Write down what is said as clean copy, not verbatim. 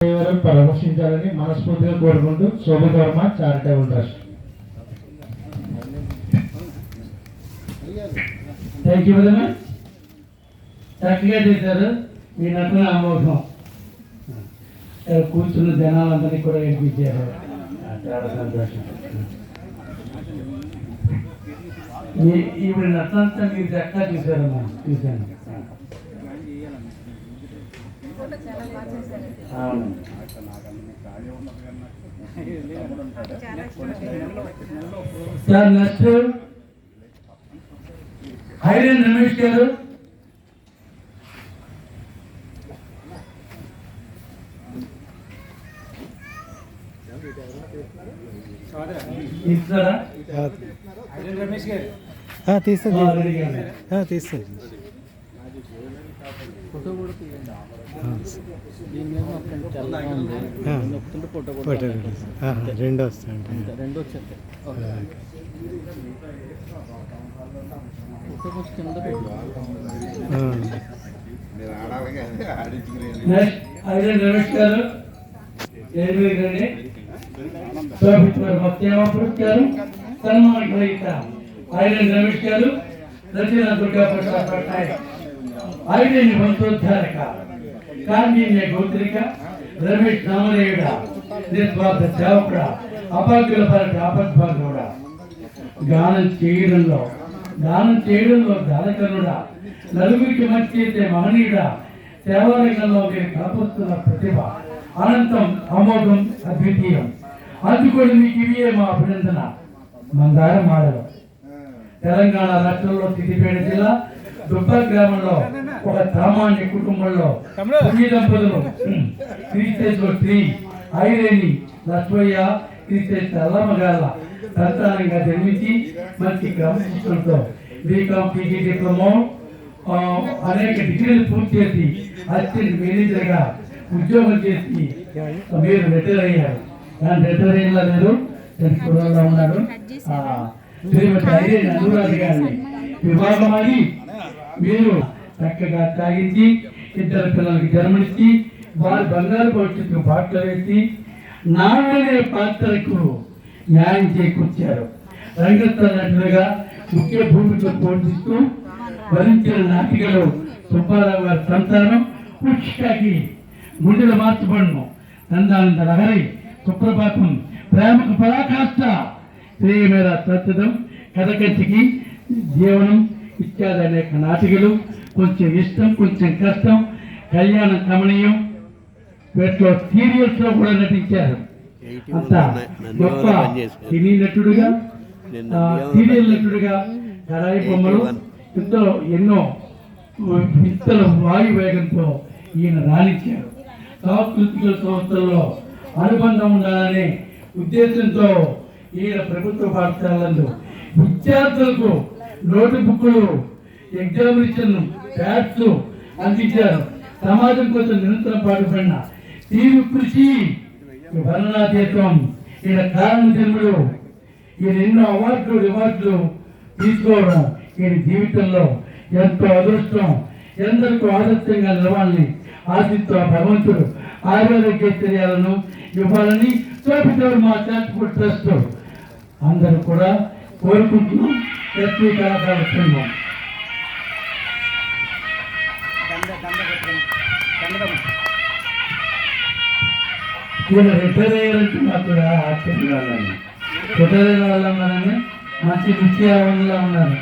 పరామర్శించాలని మనస్ఫూర్తిగా కోరుకుంటూ Shobhakarma charitable trust. Thank you very much. చక్కగా చేశారు. మీ నటన అమోఘం. కూర్చున్న జనాలందరినీ కూడా ఏర్పించారు. చాలా సంతోషం. ఇప్పుడు నటనంతా మీరు చక్కగా చూశారమ్మా. చూశాను. అవును. సార్ నెక్స్ట్ ఐరన్ రమేష్ గారు. తీస్తారా? తీస్తాను. రెండు వస్తాయండి. ఐరన్ రమేష్ గారు పురస్కారం సన్మాన గ్రహీత ఐరన్ రమేష్ గారు, రచన దుర్గా ప్రసాద్ పట్నాయక్. ఐరన్ వంశోద్ధారక కాండిన్య గోత్రిక రమేష్ నామదేవుడ నిస్వార్థ సేవకుడ అపాగ్యుల పరట ఆపద్భాగుడ గానం చేయడంలో దానకరుడ నలుగురికి మంచి చేసే మహనీయుడ సేవారంగంలో మీరు కనపరుస్తున్న ప్రతిభ అనంతం అమోఘం అద్వితీయం. అందుకొని మీకు ఇవే మా అభినందన. మందార మాడలు తెలంగాణ రాష్ట్రంలో సిద్దిపేట జిల్లా దుబ్బ గ్రామంలో ఒక సామాన్య కుటుంబంలో తొమ్మిది దంపతులు క్రీస్తేశ్వర శ్రీ ఐరేని లక్ష్మయ్య క్రీస్తేశ్వర అల్లమ్మగార్ల సంతానంగా జన్మించి మంచి క్రమశిక్షణతో బీకామ్ పీజీ డిప్లొమా అనేక డిగ్రీలు పూర్తి చేసి అసిస్టెంట్ మేనేజర్గా ఉద్యోగం చేసి మీరు రిటైర్ అయ్యారు. కానీ రిటైర్ అయిన మీరు తెలుసుకోవడంలో ఉన్నారు. శ్రీమతి ఐరేని అనురాధ గారిని వివాహమని మీరు చక్కగా తాగించి ఇద్దరు పిల్లలకి జన్మనిచ్చి వారి బంగారు భవిష్యత్తుకు పాటలు వేసి నాన్ననే పాత్రకు న్యాయం చేకూర్చారు. రంగస్థల నటులుగా ముఖ్య భూమితో పోషిస్తూ భరించిన నాటికలు సుబ్బారావు గారి సంతానం పుష్కకి గుండెలు మార్చబడను నందానంద లహరి సుప్రభాతం ప్రేమకు పరాకాష్ట శ్రీమేర ప్రస్తుతం కథకంచికి జీవనం ఇత్యాది అనేక నాటికలు కొంచెం ఇష్టం కొంచెం కష్టం కళ్యాణం కమనీయం వీటిలో సీరియల్స్ లో కూడా నటించారు. అంతా గొప్ప సినీ నటుడుగా సీరియల్ నటుడుగా కరాయి బొమ్మలు ఎంతో ఎన్నో విత్తల వాయు వేగంతో ఈయన రాణించారు. సాంస్కృతిక సంస్థల్లో అనుబంధం ఉండాలనే ఉద్దేశంతో ఈయన ప్రభుత్వ పాఠశాలలు విద్యార్థులకు నోటు బుక్కులు ఎగ్జామినేషన్ ప్యాడ్స్ అందించారు. సమాజం కోసం నిరంతరం పాటుపడిన తీరు కృషి వర్ణనాతీతం ఈయన కారణ జన్ముడు. ఈయన ఎన్నో రివార్డులు తీసుకోవడం ఈయన జీవితంలో ఎంతో అదృష్టం. ఎందరికీ ఆదర్శంగా నిలవాలని ఆశిస్తూ భగవంతుడు ఆయుర్వేదకేశ్వర్యాలను ఇవ్వాలని శోభితోడు మా చారిటబుల్ ట్రస్ట్ అందరూ కూడా కోరుకుంటున్నాం. ఎస్పీ కళాకారుల సంఘం ఈయన రిటైర్ అయ్యారంటే మాకు కూడా ఆశ్చర్యంగా ఉన్నాను. రిటైర్ అయిన వాళ్ళు ఉన్నారని మంచి నిత్యావరణలో ఉన్నారు.